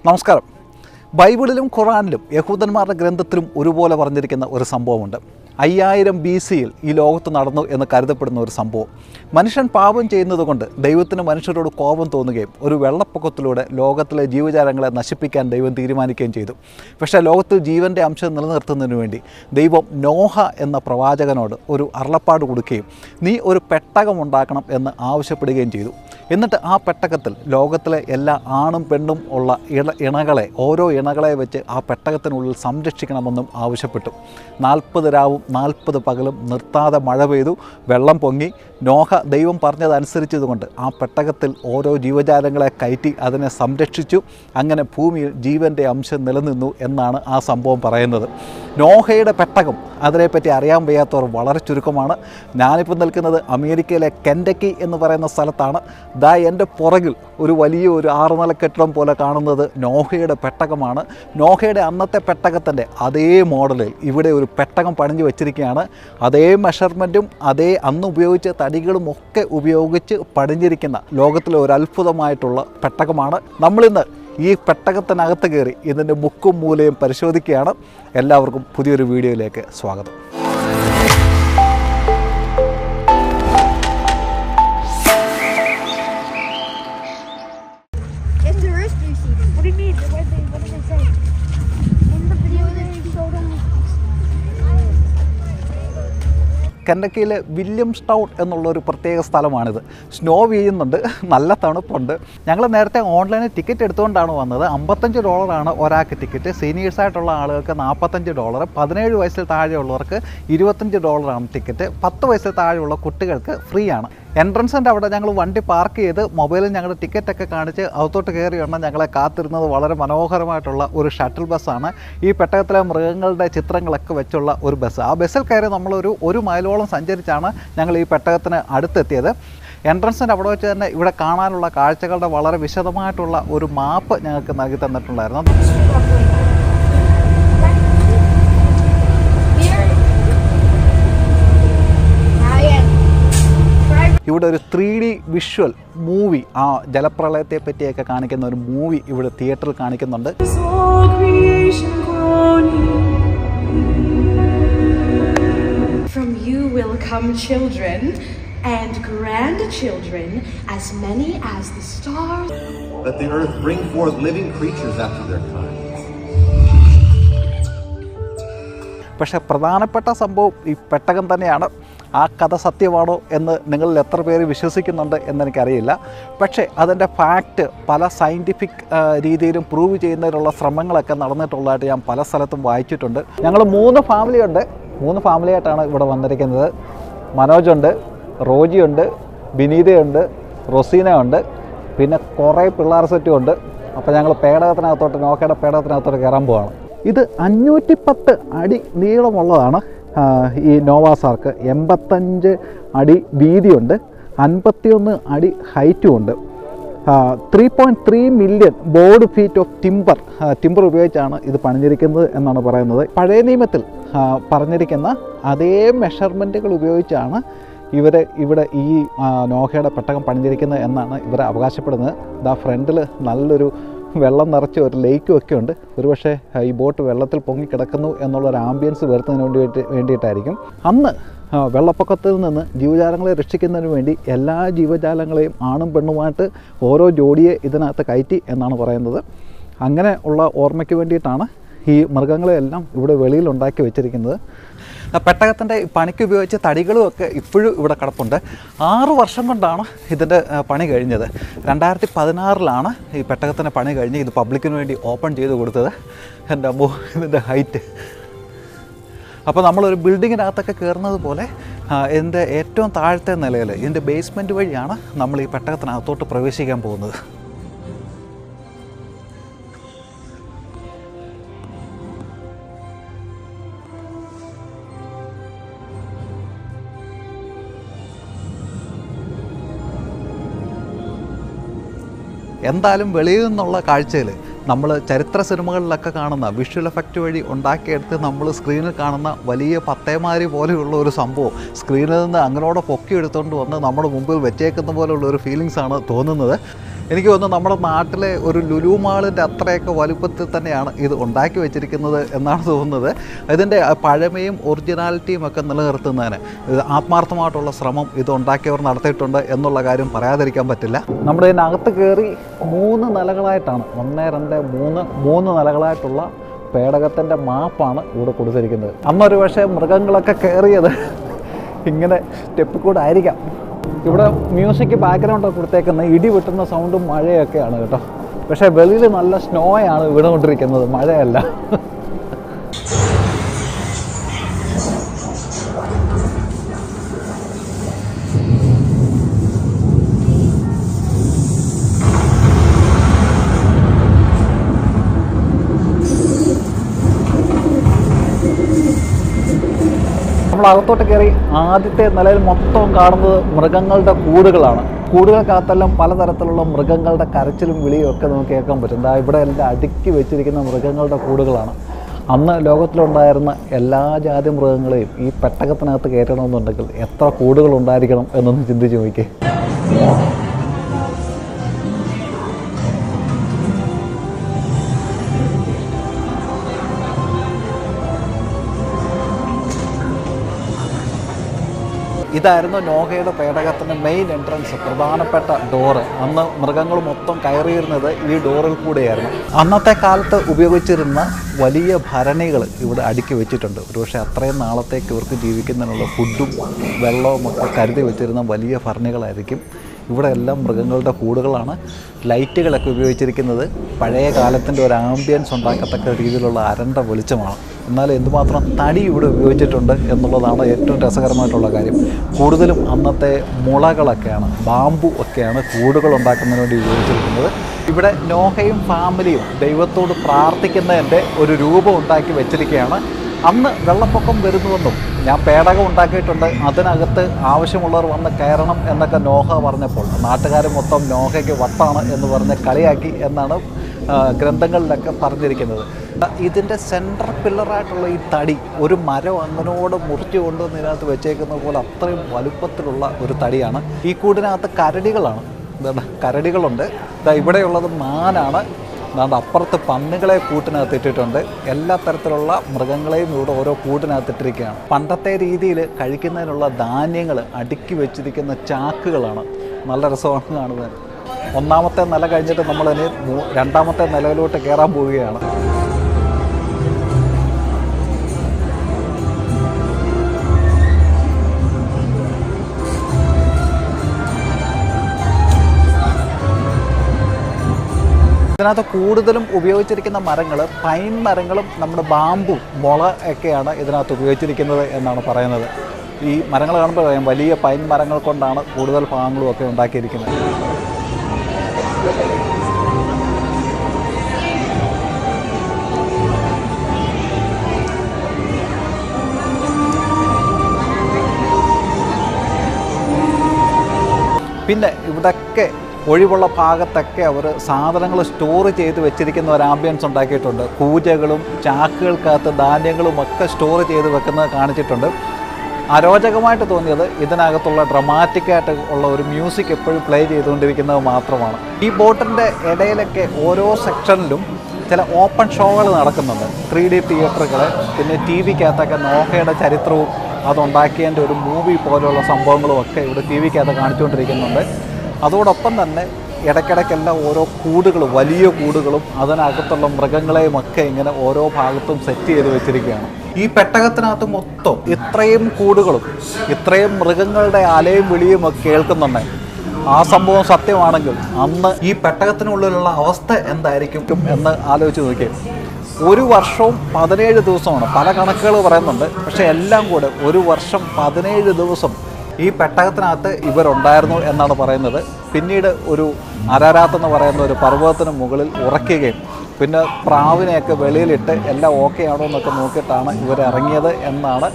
നമസ്കാരം. ബൈബിളിലും ഖുറാനിലും യഹൂദന്മാരുടെ ഗ്രന്ഥത്തിലും ഒരുപോലെ പറഞ്ഞിരിക്കുന്ന ഒരു സംഭവമുണ്ട്. 5000 BC ഈ ലോകത്ത് നടന്നു എന്ന് കരുതപ്പെടുന്ന ഒരു സംഭവം. മനുഷ്യൻ പാപം ചെയ്യുന്നത് കൊണ്ട് ദൈവത്തിന് മനുഷ്യരോട് കോപം തോന്നുകയും ഒരു വെള്ളപ്പൊക്കത്തിലൂടെ ലോകത്തിലെ ജീവജാലങ്ങളെ നശിപ്പിക്കാൻ ദൈവം തീരുമാനിക്കുകയും ചെയ്തു. പക്ഷേ ലോകത്തിൽ ജീവൻ്റെ അംശം നിലനിർത്തുന്നതിന് വേണ്ടി ദൈവം നോഹ എന്ന പ്രവാചകനോട് ഒരു അരുളപ്പാട് കൊടുക്കുകയും നീ ഒരു പെട്ടകം ഉണ്ടാക്കണം എന്ന് ആവശ്യപ്പെടുകയും ചെയ്തു. എന്നിട്ട് ആ പെട്ടകത്തിൽ ലോകത്തിലെ എല്ലാ ആണും പെണ്ണും ഉള്ള ഇണകളെ ഓരോ ഇണകളെ വെച്ച് ആ പെട്ടകത്തിനുള്ളിൽ സംരക്ഷിക്കണമെന്നും ആവശ്യപ്പെട്ടു. 40 രാവും 40 പകലും നിർത്താതെ മഴ പെയ്തു, വെള്ളം പൊങ്ങി. നോഹ ദൈവം പറഞ്ഞതനുസരിച്ചതുകൊണ്ട് ആ പെട്ടകത്തിൽ ഓരോ ജീവജാലങ്ങളെ കയറ്റി അതിനെ സംരക്ഷിച്ചു. അങ്ങനെ ഭൂമിയിൽ ജീവൻ്റെ അംശം നിലനിന്നു എന്നാണ് ആ സംഭവം പറയുന്നത്. നോഹയുടെ പെട്ടകം അതിനെപ്പറ്റി അറിയാൻ വയ്യാത്തവർ വളരെ ചുരുക്കമാണ്. ഞാനിപ്പോൾ നിൽക്കുന്നത് അമേരിക്കയിലെ കെൻറ്റക്കി എന്ന് പറയുന്ന സ്ഥലത്താണ്. ദാ എൻ്റെ പുറകിൽ ഒരു വലിയ 6 നില കെട്ടിടം പോലെ കാണുന്നത് നോഹയുടെ പെട്ടകമാണ്. നോഹയുടെ അന്നത്തെ പെട്ടകത്തിൻ്റെ അതേ മോഡലിൽ ഇവിടെ ഒരു പെട്ടകം പണിഞ്ഞു വെച്ചിരിക്കുകയാണ്. അതേ മെഷർമെൻറ്റും അതേ അന്ന് ഉപയോഗിച്ച തടികളും ഒക്കെ ഉപയോഗിച്ച് പണിഞ്ഞിരിക്കുന്ന ലോകത്തിലെ ഒരു അത്ഭുതമായിട്ടുള്ള പെട്ടകമാണ്. നമ്മളിന്ന് ഈ പെട്ടകത്തിനകത്ത് കയറി ഇതിൻ്റെ മുക്കും മൂലയും പരിശോധിക്കുകയാണ്. എല്ലാവർക്കും പുതിയൊരു വീഡിയോയിലേക്ക് സ്വാഗതം. കെൻറ്റക്കിയിലെ വില്യംസ് ടൗൺ എന്നുള്ളൊരു പ്രത്യേക സ്ഥലമാണിത്. സ്നോ വീഴുന്നുണ്ട്, നല്ല തണുപ്പുണ്ട്. ഞങ്ങൾ നേരത്തെ ഓൺലൈനിൽ ടിക്കറ്റ് എടുത്തുകൊണ്ടാണ് വന്നത്. $55 ഒരാൾക്ക് ടിക്കറ്റ്. സീനിയേഴ്സായിട്ടുള്ള ആളുകൾക്ക് $45, 17 വയസ്സിൽ താഴെയുള്ളവർക്ക് $25 ടിക്കറ്റ്, 10 വയസ്സിൽ താഴെയുള്ള കുട്ടികൾക്ക് ഫ്രീ ആണ്. എൻട്രൻസിൻ്റെ അവിടെ ഞങ്ങൾ വണ്ടി പാർക്ക് ചെയ്ത് മൊബൈലിൽ ഞങ്ങളുടെ ടിക്കറ്റൊക്കെ കാണിച്ച് അകത്തോട്ട് കയറി വണ്ണം ഞങ്ങളെ കാത്തിരുന്നത് വളരെ മനോഹരമായിട്ടുള്ള ഒരു ഷട്ടിൽ ബസ്സാണ്. ഈ പെട്ടകത്തിലെ മൃഗങ്ങളുടെ ചിത്രങ്ങളൊക്കെ വെച്ചുള്ള ഒരു ബസ്. ആ ബസ്സിൽ കയറി നമ്മളൊരു 1 മൈലോളം സഞ്ചരിച്ചാണ് ഞങ്ങൾ ഈ പെട്ടകത്തിന് അടുത്തെത്തിയത്. എൻട്രൻസിൻ്റെ അവിടെ വെച്ച് തന്നെ ഇവിടെ കാണാനുള്ള കാഴ്ചകളുടെ വളരെ വിശദമായിട്ടുള്ള ഒരു മാപ്പ് ഞങ്ങൾക്ക് നൽകി തന്നിട്ടുണ്ടായിരുന്നു. ഇവിടെ ഒരു 3D വിഷ്വൽ മൂവി, ആ ജലപ്രളയത്തെ പറ്റിയൊക്കെ കാണിക്കുന്ന ഒരു മൂവി ഇവിടെ തിയേറ്ററിൽ കാണിക്കുന്നുണ്ട്. From you will come children and grandchildren, as many as the stars. Let the earth bring forth living creatures after their kind. പക്ഷേ പ്രധാനപ്പെട്ട സംഭവം ഈ പെട്ടകം തന്നെയാണ്. ആ കഥ സത്യമാണോ എന്ന് നിങ്ങളിൽ എത്ര പേര് വിശ്വസിക്കുന്നുണ്ട് എന്നെനിക്കറിയില്ല. പക്ഷേ അതിൻ്റെ ഫാക്റ്റ് പല സയൻറ്റിഫിക് രീതിയിലും പ്രൂവ് ചെയ്യുന്നതിനുള്ള ശ്രമങ്ങളൊക്കെ നടന്നിട്ടുള്ളതായിട്ട് ഞാൻ പല സ്ഥലത്തും വായിച്ചിട്ടുണ്ട്. ഞങ്ങൾ 3 ഫാമിലിയുണ്ട്. 3 ഫാമിലിയായിട്ടാണ് ഇവിടെ വന്നിരിക്കുന്നത്. മനോജുണ്ട്, റോജിയുണ്ട്, ബിനീതയുണ്ട്, റൊസീനയുണ്ട്, പിന്നെ കുറേ പിള്ളേർ സെറ്റും ഉണ്ട്. അപ്പോൾ ഞങ്ങൾ നോക്കയുടെ പേടകത്തിനകത്തോട്ട് കയറാൻ പോവാണ്. ഇത് 510 അടി നീളമുള്ളതാണ് ഈ നോവാസാർക്ക്. 85 അടി വീതിയുണ്ട്, 51 അടി ഹൈറ്റും ഉണ്ട്. 3.3 million board feet of timber ഉപയോഗിച്ചാണ് ഇത് പണിഞ്ഞിരിക്കുന്നത് എന്നാണ് പറയുന്നത്. പഴയ നിയമത്തിൽ പറഞ്ഞിരിക്കുന്ന അതേ മെഷർമെൻറ്റുകൾ ഉപയോഗിച്ചാണ് ഇവിടെ ഈ നോഹയുടെ പെട്ടകം പണിഞ്ഞിരിക്കുന്നത് എന്നാണ് ഇവർ അവകാശപ്പെടുന്നത്. ഇതാ ഫ്രണ്ടിൽ നല്ലൊരു വെള്ളം നിറച്ച ഒരു ലേക്കും ഒക്കെ ഉണ്ട്. ഒരുപക്ഷെ ഈ ബോട്ട് വെള്ളത്തിൽ പൊങ്ങിക്കിടക്കുന്നു എന്നുള്ളൊരു ആംബിയൻസ് വരുത്തുന്നതിന് വേണ്ടിയിട്ടായിരിക്കും. അന്ന് വെള്ളപ്പൊക്കത്തിൽ നിന്ന് ജീവജാലങ്ങളെ രക്ഷിക്കുന്നതിന് വേണ്ടി എല്ലാ ജീവജാലങ്ങളെയും ആണും പെണ്ണുമായിട്ട് ഓരോ ജോഡിയെ ഇതിനകത്ത് കയറ്റി എന്നാണ് പറയുന്നത്. അങ്ങനെ ഉള്ള ഓർമ്മയ്ക്ക് വേണ്ടിയിട്ടാണ് ഈ മൃഗങ്ങളെയെല്ലാം ഇവിടെ വെളിയിൽ ഉണ്ടാക്കി വെച്ചിരിക്കുന്നത്. പെട്ടകത്തിൻ്റെ പണിക്ക് ഉപയോഗിച്ച തടികളും ഒക്കെ ഇപ്പോഴും ഇവിടെ കിടപ്പുണ്ട്. 6 വർഷം കൊണ്ടാണ് ഇതിൻ്റെ പണി കഴിഞ്ഞത്. 2016 ഈ പെട്ടകത്തിൻ്റെ പണി കഴിഞ്ഞ് ഇത് പബ്ലിക്കിന് വേണ്ടി ഓപ്പൺ ചെയ്ത് കൊടുത്തത്. എൻ്റെ അമ്മോ, ഇതിൻ്റെ ഹൈറ്റ്! അപ്പോൾ നമ്മളൊരു ബിൽഡിങ്ങിനകത്തൊക്കെ കയറുന്നത് പോലെ ഇതിൻ്റെ ഏറ്റവും താഴത്തെ നിലയിൽ ഇതിൻ്റെ ബേസ്മെൻറ്റ് വഴിയാണ് നമ്മൾ ഈ പെട്ടകത്തിനകത്തോട്ട് പ്രവേശിക്കാൻ പോകുന്നത്. എന്തായാലും വെളിയിൽ നിന്നുള്ള കാഴ്ചയിൽ നമ്മൾ ചരിത്ര സിനിമകളിലൊക്കെ കാണുന്ന വിഷ്വൽ എഫക്റ്റ് വഴി ഉണ്ടാക്കിയെടുത്ത് നമ്മൾ സ്ക്രീനിൽ കാണുന്ന വലിയ പത്തേമാരി പോലെയുള്ള ഒരു സംഭവം സ്ക്രീനിൽ നിന്ന് അങ്ങനോടെ പൊക്കിയെടുത്തുകൊണ്ട് വന്ന് നമ്മുടെ മുമ്പിൽ വെച്ചേക്കുന്ന പോലെയുള്ള ഒരു ഫീലിങ്സാണ് തോന്നുന്നത്. എനിക്ക് തോന്നുന്നു നമ്മുടെ നാട്ടിലെ ഒരു ലുലു മാളിൻ്റെ അത്രയൊക്കെ വലുപ്പത്തിൽ തന്നെയാണ് ഇത് ഉണ്ടാക്കി വെച്ചിരിക്കുന്നത് എന്നാണ് തോന്നുന്നത്. ഇതിൻ്റെ പഴമയും ഒറിജിനാലിറ്റിയും ഒക്കെ നിലനിർത്തുന്നതിന് ഇത് ആത്മാർത്ഥമായിട്ടുള്ള ശ്രമം ഇത് ഉണ്ടാക്കിയവർ നടത്തിയിട്ടുണ്ട് എന്നുള്ള കാര്യം പറയാതിരിക്കാൻ പറ്റില്ല. നമ്മുടെ ഇതിനകത്ത് കയറി 3 നിലകളായിട്ടാണ് 1, 2, 3 നിലകളായിട്ടുള്ള പേടകത്തിൻ്റെ മാപ്പാണ് ഇവിടെ കൊടുത്തിരിക്കുന്നത്. അന്നൊരു പക്ഷേ മൃഗങ്ങളൊക്കെ കയറിയത് ഇങ്ങനെ സ്റ്റെപ്പിൽ കൂടെ ആയിരിക്കാം. ഇവിടെ മ്യൂസിക് ബാക്ക്ഗ്രൗണ്ടൊക്കെ കൊടുത്തേക്കുന്നത് ഇടി വെട്ടുന്ന സൗണ്ടും മഴയൊക്കെയാണ് കേട്ടോ. പക്ഷേ വെളിയിൽ നല്ല സ്നോയാണ് വീണുകൊണ്ടിരിക്കുന്നത്, മഴയല്ല. അകത്തോട്ട് കയറി ആദ്യത്തെ നിലയിൽ മൊത്തം കാണുന്നത് മൃഗങ്ങളുടെ കൂടുകളാണ്. കൂടുകൾക്കകത്തെല്ലാം പലതരത്തിലുള്ള മൃഗങ്ങളുടെ കരച്ചിലും വിളിയും ഒക്കെ നമുക്ക് കേൾക്കാൻ പറ്റും. ഇവിടെ എല്ലാം അടുക്കി വെച്ചിരിക്കുന്ന മൃഗങ്ങളുടെ കൂടുകളാണ്. അന്ന് ലോകത്തിലുണ്ടായിരുന്ന എല്ലാ ജാതി മൃഗങ്ങളെയും ഈ പെട്ടകത്തിനകത്ത് കയറ്റണമെന്നുണ്ടെങ്കിൽ എത്ര കൂടുകൾ ഉണ്ടായിരിക്കണം എന്നൊന്ന് ചിന്തിച്ച് നോക്കിയേ. ഇതായിരുന്നു നോഹയുടെ പേടകത്തിൻ്റെ മെയിൻ എൻട്രൻസ്, പ്രധാനപ്പെട്ട ഡോറ്. അന്ന് മൃഗങ്ങൾ മൊത്തം കയറിയിരുന്നത് ഈ ഡോറിൽ കൂടെയായിരുന്നു. അന്നത്തെ കാലത്ത് ഉപയോഗിച്ചിരുന്ന വലിയ ഭരണികൾ ഇവിടെ അടുക്കി വെച്ചിട്ടുണ്ട്. ഒരുപക്ഷെ അത്രയും നാളത്തേക്ക് ഇവർക്ക് ജീവിക്കുന്നതിനുള്ള ഫുഡും വെള്ളവും ഒക്കെ കരുതി വെച്ചിരുന്ന വലിയ ഭരണികളായിരിക്കും. ഇവിടെ എല്ലാം മൃഗങ്ങളുടെ കൂടുകളാണ്. ലൈറ്റുകളൊക്കെ ഉപയോഗിച്ചിരിക്കുന്നത് പഴയ കാലത്തിൻ്റെ ഒരു ആംബിയൻസ് ഉണ്ടാക്കത്തക്ക രീതിയിലുള്ള അരണ്ട വെളിച്ചമാണ്. എന്നാൽ എന്തുമാത്രം തടി ഇവിടെ ഉപയോഗിച്ചിട്ടുണ്ട് എന്നുള്ളതാണ് ഏറ്റവും രസകരമായിട്ടുള്ള കാര്യം. കൂടുതലും അന്നത്തെ മുളകളൊക്കെയാണ്, ബാമ്പു ഒക്കെയാണ് കൂടുകൾ ഉണ്ടാക്കുന്നതിന് വേണ്ടി ഉപയോഗിച്ചിരിക്കുന്നത്. ഇവിടെ നോഹയും ഫാമിലിയും ദൈവത്തോട് പ്രാർത്ഥിക്കുന്നതിൻ്റെ ഒരു രൂപം ഉണ്ടാക്കി വെച്ചിരിക്കുകയാണ്. അന്ന് വെള്ളപ്പൊക്കം വരുന്നുവെന്നും ഞാൻ പേടകം ഉണ്ടാക്കിയിട്ടുണ്ട്, അതിനകത്ത് ആവശ്യമുള്ളവർ വന്ന് കയറണം എന്നൊക്കെ നോഹ പറഞ്ഞപ്പോൾ നാട്ടുകാർ മൊത്തം നോഹയ്ക്ക് വട്ടാണ് എന്ന് പറഞ്ഞ് കളിയാക്കി എന്നാണ് ഗ്രന്ഥങ്ങളിലൊക്കെ പറഞ്ഞിരിക്കുന്നത്. ഇതിൻ്റെ സെൻട്രൽ പില്ലറായിട്ടുള്ള ഈ തടി ഒരു മരം അങ്ങനോട് മുറിച്ചു കൊണ്ടുവന്ന് ഇതിനകത്ത് വെച്ചേക്കുന്ന പോലെ അത്രയും വലുപ്പത്തിലുള്ള ഒരു തടിയാണ്. ഈ കൂടിനകത്ത് കരടികളാണ്, കരടികളുണ്ട്. ഇവിടെയുള്ളത് മാനാണ്. അപ്പുറത്ത് പന്നികളെ കൂട്ടിനകത്ത് ഇട്ടിട്ടുണ്ട്. എല്ലാ തരത്തിലുള്ള മൃഗങ്ങളെയും ഇവിടെ ഓരോ കൂട്ടിനകത്തിട്ടിരിക്കുകയാണ്. പണ്ടത്തെ രീതിയിൽ കഴിക്കുന്നതിനുള്ള ധാന്യങ്ങൾ അടുക്കി വെച്ചിരിക്കുന്ന ചാക്കുകളാണ്. നല്ല രസമാണ് കാണുന്നത്. 1ാമത്തെ നില കഴിഞ്ഞിട്ട് നമ്മളിനി 2ാമത്തെ നിലയിലോട്ട് കയറാൻ പോവുകയാണ്. ഇതിനകത്ത് കൂടുതലും ഉപയോഗിച്ചിരിക്കുന്ന മരങ്ങൾ പൈൻ മരങ്ങളും നമ്മുടെ ബാമ്പു മുള ഒക്കെയാണ് ഇതിനകത്ത് ഉപയോഗിച്ചിരിക്കുന്നത് എന്നാണ് പറയുന്നത്. ഈ മരങ്ങൾ കാണുമ്പോൾ പറയാം വലിയ പൈൻ മരങ്ങൾ കൊണ്ടാണ് കൂടുതൽ ഭാഗങ്ങളും ഒക്കെ ഉണ്ടാക്കിയിരിക്കുന്നത്. പിന്നെ ഇവിടെയൊക്കെ ഒഴിവുള്ള ഭാഗത്തൊക്കെ അവർ സാധനങ്ങൾ സ്റ്റോർ ചെയ്ത് വെച്ചിരിക്കുന്ന ഒരു ആംബിയൻസ് ഉണ്ടാക്കിയിട്ടുണ്ട്. പൂജകളും ചാക്കുകൾക്കകത്ത് ധാന്യങ്ങളും ഒക്കെ സ്റ്റോർ ചെയ്ത് വെക്കുന്നത് കാണിച്ചിട്ടുണ്ട്. അരോചകമായിട്ട് തോന്നിയത് ഇതിനകത്തുള്ള ഡ്രമാറ്റിക്കായിട്ട് ഉള്ള ഒരു മ്യൂസിക് എപ്പോഴും പ്ലേ ചെയ്തുകൊണ്ടിരിക്കുന്നത് മാത്രമാണ്. ഈ ബോട്ടിൻ്റെ ഇടയിലൊക്കെ ഓരോ സെക്ഷനിലും ചില ഓപ്പൺ ഷോകൾ നടക്കുന്നുണ്ട്. 3D തിയേറ്ററുകൾ, പിന്നെ TVക്കകത്തൊക്കെ നോഹയുടെ ചരിത്രവും അതുണ്ടാക്കിയതിൻ്റെ ഒരു മൂവി പോലെയുള്ള സംഭവങ്ങളും ഒക്കെ ഇവിടെ TVക്കകത്ത് കാണിച്ചുകൊണ്ടിരിക്കുന്നുണ്ട്. അതോടൊപ്പം തന്നെ ഇടയ്ക്കിടയ്ക്കെല്ലാം ഓരോ കൂടുകളും വലിയ കൂടുകളും അതിനകത്തുള്ള മൃഗങ്ങളെയും ഒക്കെ ഇങ്ങനെ ഓരോ ഭാഗത്തും സെറ്റ് ചെയ്ത് വെച്ചിരിക്കുകയാണ്. ഈ പെട്ടകത്തിനകത്ത് മൊത്തം ഇത്രയും കൂടുകളും ഇത്രയും മൃഗങ്ങളുടെ അലയും വിളിയും ഒക്കെ കേൾക്കുന്നുണ്ട്. ആ സംഭവം സത്യമാണെങ്കിൽ അന്ന് ഈ പെട്ടകത്തിനുള്ളിലുള്ള അവസ്ഥ എന്തായിരിക്കും എന്ന് ആലോചിച്ച് നോക്കിയേ. ഒരു വർഷവും 17 ദിവസമാണ്. പല കണക്കുകൾ പറയുന്നുണ്ട്. പക്ഷേ എല്ലാം കൂടെ ഒരു വർഷം 17 ദിവസം ഈ പെട്ടകത്തിനകത്ത് ഇവരുണ്ടായിരുന്നു എന്നാണ് പറയുന്നത്. പിന്നീട് ഒരു അരാരാത്ത് എന്ന് പറയുന്ന ഒരു പർവ്വതത്തിന് മുകളിൽ ഉറക്കുകയും പിന്നെ പ്രാവിനെയൊക്കെ വെളിയിലിട്ട് എല്ലാം ഓക്കെ ആണോ എന്നൊക്കെ നോക്കിയിട്ടാണ് ഇവരിറങ്ങിയത് എന്നാണ്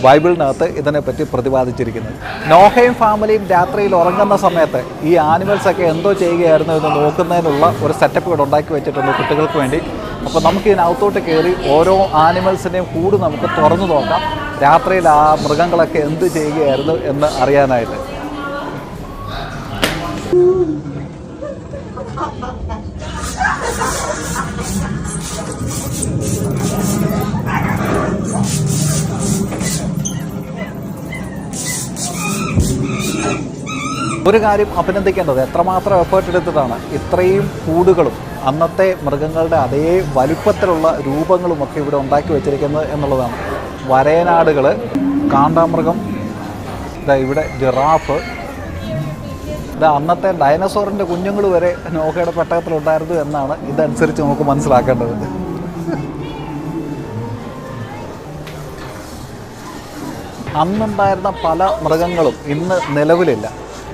ബൈബിളിനകത്ത് ഇതിനെപ്പറ്റി പ്രതിപാദിച്ചിരിക്കുന്നത്. നോഹയും ഫാമിലിയും രാത്രിയിൽ ഉറങ്ങുന്ന സമയത്ത് ഈ ആനിമൽസൊക്കെ എന്തോ ചെയ്യുകയായിരുന്നു എന്ന് നോക്കുന്നതിനുള്ള ഒരു സെറ്റപ്പ് ഇവിടെ ഉണ്ടാക്കി വെച്ചിട്ടുണ്ട് കുട്ടികൾക്ക് വേണ്ടി. അപ്പോൾ നമുക്ക് ഇതിനകത്തോട്ട് കയറി ഓരോ ആനിമൽസിനെയും കൂടി നമുക്ക് തുറന്നു നോക്കാം, രാത്രിയിൽ ആ മൃഗങ്ങളൊക്കെ എന്ത് ചെയ്യുകയായിരുന്നു എന്ന് അറിയാനായിട്ട്. ഒരു കാര്യം അഭിനന്ദിക്കേണ്ടത്, എത്രമാത്രം എഫേർട്ട് എടുത്തിട്ടാണ് ഇത്രയും കൂടുകളും അന്നത്തെ മൃഗങ്ങളുടെ അതേ വലുപ്പത്തിലുള്ള രൂപങ്ങളുമൊക്കെ ഇവിടെ ഉണ്ടാക്കി വെച്ചിരിക്കുന്നത് എന്നുള്ളതാണ്. വരയനാടുകൾ, കാണ്ടാമൃഗം, ഇവിടെ ജിറാഫ്, അന്നത്തെ ഡൈനസോറിൻ്റെ കുഞ്ഞുങ്ങൾ വരെ നോഹയുടെ പെട്ടകത്തിലുണ്ടായിരുന്നു എന്നാണ് ഇതനുസരിച്ച് നമുക്ക് മനസ്സിലാക്കേണ്ടത്. അന്നുണ്ടായിരുന്ന പല മൃഗങ്ങളും ഇന്ന് നിലവിലില്ല.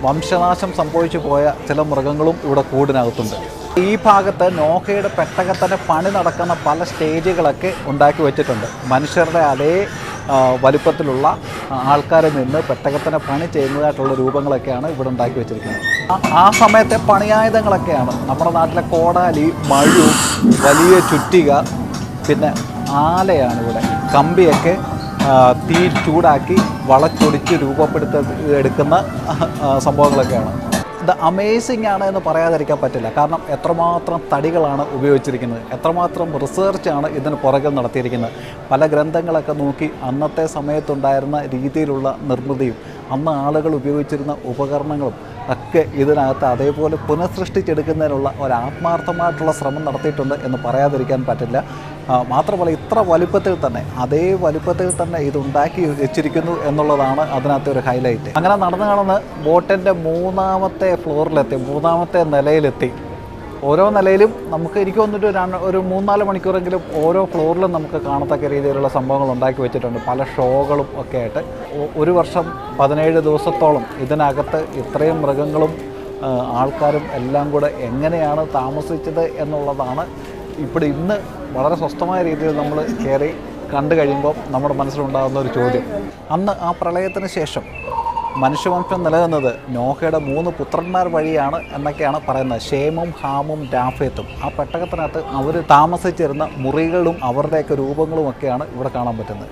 വംശനാശം സംഭവിച്ചു പോയ ചില മൃഗങ്ങളും ഇവിടെ കൂടിനകത്തുണ്ട്. ഈ ഭാഗത്ത് നോഹയുടെ പെട്ടകത്തിന് പണി നടക്കുന്ന പല സ്റ്റേജുകളൊക്കെ ഉണ്ടാക്കി വെച്ചിട്ടുണ്ട്. മനുഷ്യരുടെ അതേ വലുപ്പത്തിലുള്ള ആൾക്കാരിൽ നിന്ന് പെട്ടകത്തിന് പണി ചെയ്യുന്നതായിട്ടുള്ള രൂപങ്ങളൊക്കെയാണ് ഇവിടെ ഉണ്ടാക്കി വെച്ചിരിക്കുന്നത്. ആ സമയത്തെ പണിയായുധങ്ങളൊക്കെയാണ് നമ്മുടെ നാട്ടിലെ കോടാലി, മഴു, വലിയ ചുറ്റിക, പിന്നെ ആലയാണ് ഇവിടെ. കമ്പിയൊക്കെ തീ ചൂടാക്കി വളച്ചൊടിച്ച് എടുക്കുന്ന സംഭവങ്ങളൊക്കെയാണ്. ഇത് അമേസിംഗ് ആണ് എന്ന് പറയാതിരിക്കാൻ പറ്റില്ല. കാരണം എത്രമാത്രം തടികളാണ് ഉപയോഗിച്ചിരിക്കുന്നത്, എത്രമാത്രം റിസർച്ചാണ് ഇതിന് പുറകിൽ നടത്തിയിരിക്കുന്നത്. പല ഗ്രന്ഥങ്ങളൊക്കെ നോക്കി അന്നത്തെ സമയത്തുണ്ടായിരുന്ന രീതിയിലുള്ള നിർമ്മിതിയും അന്ന് ആളുകൾ ഉപയോഗിച്ചിരുന്ന ഉപകരണങ്ങളും ഒക്കെ ഇതിനകത്ത് അതേപോലെ പുനഃസൃഷ്ടിച്ചെടുക്കുന്നതിനുള്ള ഒരു ആത്മാർത്ഥമായിട്ടുള്ള ശ്രമം നടത്തിയിട്ടുണ്ട് എന്ന് പറയാതിരിക്കാൻ പറ്റില്ല. മാത്രമല്ല ഇത്ര വലുപ്പത്തിൽ തന്നെ, അതേ വലുപ്പത്തിൽ തന്നെ ഇതുണ്ടാക്കി വെച്ചിരിക്കുന്നു എന്നുള്ളതാണ് അതിനകത്തെ ഒരു ഹൈലൈറ്റ്. അങ്ങനെ നടന്ന് ബോട്ടിൻ്റെ മൂന്നാമത്തെ ഫ്ലോറിലെത്തി, മൂന്നാമത്തെ നിലയിലെത്തി. ഓരോ നിലയിലും നമുക്ക് എനിക്ക് വന്നിട്ട് ഒരു 3-4 മണിക്കൂറെങ്കിലും ഓരോ ഫ്ലോറിലും നമുക്ക് കാണത്തക്ക രീതിയിലുള്ള സംഭവങ്ങൾ ഉണ്ടാക്കി വെച്ചിട്ടുണ്ട്. പല ഷോകളും ഒക്കെ ആയിട്ട്. ഒരു വർഷം 17 ദിവസത്തോളം ഇതിനകത്ത് ഇത്രയും മൃഗങ്ങളും ആൾക്കാരും എല്ലാം കൂടെ എങ്ങനെയാണ് താമസിച്ചത് എന്നുള്ളതാണ് ഇപ്പോൾ ഇന്ന് വളരെ സ്വസ്ഥമായ രീതിയിൽ നമ്മൾ കയറി കണ്ടു കഴിയുമ്പോൾ നമ്മുടെ മനസ്സിലുണ്ടാകുന്ന ഒരു ചോദ്യം. അന്ന് ആ പ്രളയത്തിന് ശേഷം മനുഷ്യവംശം നിലനിന്നത് നോഹയുടെ 3 പുത്രന്മാർ വഴിയാണ് എന്നൊക്കെയാണ് പറയുന്നത്. ഷേമും, ഹാമും, ജാഫേത്തും. ആ പെട്ടകത്തിനകത്ത് അവർ താമസിച്ചിരുന്ന മുറികളും അവരുടെയൊക്കെ രൂപങ്ങളും ഒക്കെയാണ് ഇവിടെ കാണാൻ പറ്റുന്നത്.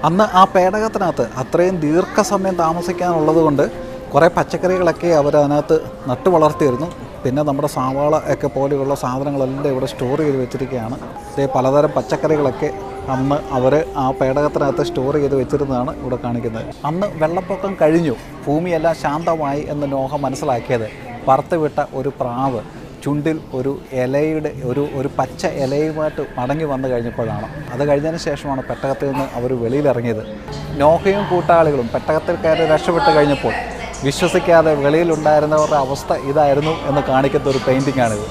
അന്ന് ആ പേടകത്തിനകത്ത് അത്രയും ദീർഘസമയം താമസിക്കാനുള്ളത് കൊണ്ട് കുറേ പച്ചക്കറികളൊക്കെ അവർ അതിനകത്ത് നട്ടു വളർത്തിയിരുന്നു. പിന്നെ നമ്മുടെ സവാള ഒക്കെ പോലെയുള്ള സാധനങ്ങളെല്ലാം ഇവിടെ സ്റ്റോർ ചെയ്ത് വെച്ചിരിക്കുകയാണ്. ഇതേ പലതരം പച്ചക്കറികളൊക്കെ അന്ന് അവർ ആ പേടകത്തിനകത്ത് സ്റ്റോർ ചെയ്ത് വെച്ചിരുന്നതാണ് ഇവിടെ കാണിക്കുന്നത്. അന്ന് വെള്ളപ്പൊക്കം കഴിഞ്ഞു, ഭൂമിയെല്ലാം ശാന്തമായി എന്ന് നോഹ മനസ്സിലാക്കിയത് പറത്തുവിട്ട ഒരു പ്രാവ് ചുണ്ടിൽ ഒരു ഇലയുടെ ഒരു പച്ച ഇലയുമായിട്ട് മടങ്ങി വന്നു കഴിഞ്ഞപ്പോഴാണ്. അത് കഴിഞ്ഞതിന് ശേഷമാണ് പെട്ടകത്തിൽ നിന്ന് അവർ വെളിയിലിറങ്ങിയത്. നോഹയും കൂട്ടാളികളും പെട്ടകത്തിൽ കയറി രക്ഷപ്പെട്ട് കഴിഞ്ഞപ്പോൾ വിശ്വസിക്കാതെ വെളിയിലുണ്ടായിരുന്നവരുടെ അവസ്ഥ ഇതായിരുന്നു എന്ന് കാണിക്കുന്ന ഒരു പെയിൻറ്റിങ്ങാണിത്.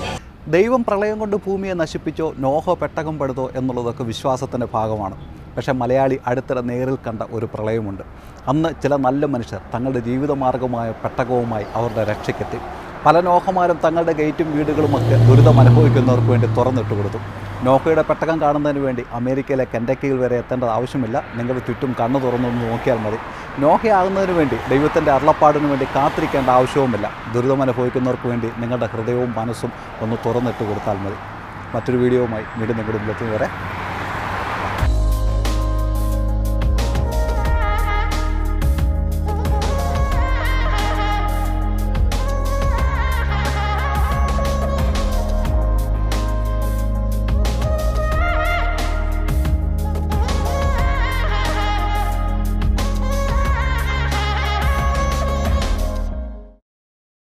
ദൈവം പ്രളയം കൊണ്ട് ഭൂമിയെ നശിപ്പിച്ചോ നോഹ പെട്ടകം പടുതോ എന്നുള്ളതൊക്കെ വിശ്വാസത്തിൻ്റെ ഭാഗമാണ്. പക്ഷേ മലയാളി അടുത്തിടെ നേരിൽ കണ്ട ഒരു പ്രളയമുണ്ട്. അന്ന് ചില നല്ല മനുഷ്യർ തങ്ങളുടെ ജീവിതമാർഗമായ പെട്ടകവുമായി അവരുടെ രക്ഷയ്ക്കെത്തി. പല നോഹമാരും തങ്ങളുടെ ഗേറ്റും വീടുകളുമൊക്കെ ദുരിതം അനുഭവിക്കുന്നവർക്ക് വേണ്ടി തുറന്നിട്ട് കൊടുത്തു. നോഹയുടെ പെട്ടകം കാണുന്നതിന് വേണ്ടി അമേരിക്കയിലെ കെൻഡക്കിയിൽ വരെ എത്തേണ്ടത് ആവശ്യമില്ല. നിങ്ങളുടെ ചുറ്റും കണ്ണു തുറന്നൊന്ന് നോക്കിയാൽ മതി. നോഹയാകുന്നതിന് വേണ്ടി ദൈവത്തിൻ്റെ അരുളപ്പാടിന് വേണ്ടി കാത്തിരിക്കേണ്ട ആവശ്യവുമില്ല. ദുരിതം അനുഭവിക്കുന്നവർക്ക് വേണ്ടി നിങ്ങളുടെ ഹൃദയവും മനസ്സും ഒന്ന് തുറന്നിട്ട് കൊടുത്താൽ മതി. മറ്റൊരു വീഡിയോവുമായി വീണ്ടും നിങ്ങളുടെ മുമ്പിലെത്തും വരെ